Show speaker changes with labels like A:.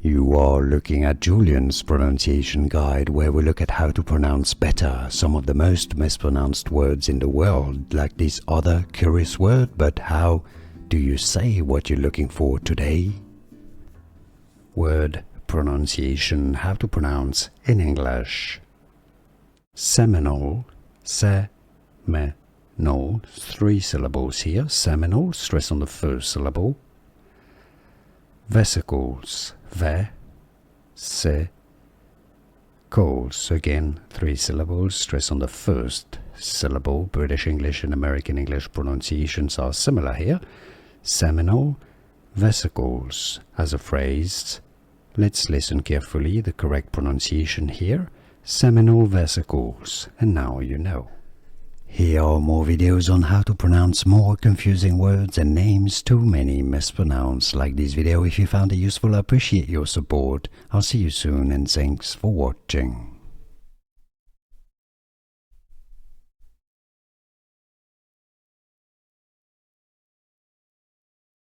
A: You are looking at Julian's pronunciation guide, where we look at how to pronounce better some of the most mispronounced words in the world, like this other curious word. But how do you say what you're looking for today? Word pronunciation, how to pronounce in English. Seminal, se-me-nol, 3 syllables here. Seminal, stress on the first syllable. Vesicles, ve-se-cles, again 3 syllables, stress on the first syllable. British English and American English pronunciations are similar here. Seminal vesicles as a phrase. Let's listen carefully, the correct pronunciation here. Seminal vesicles, and now you know. Here are more videos on how to pronounce more confusing words and names too many mispronounced. Like this video if you found it useful. I appreciate your support. I'll see you soon and thanks for watching.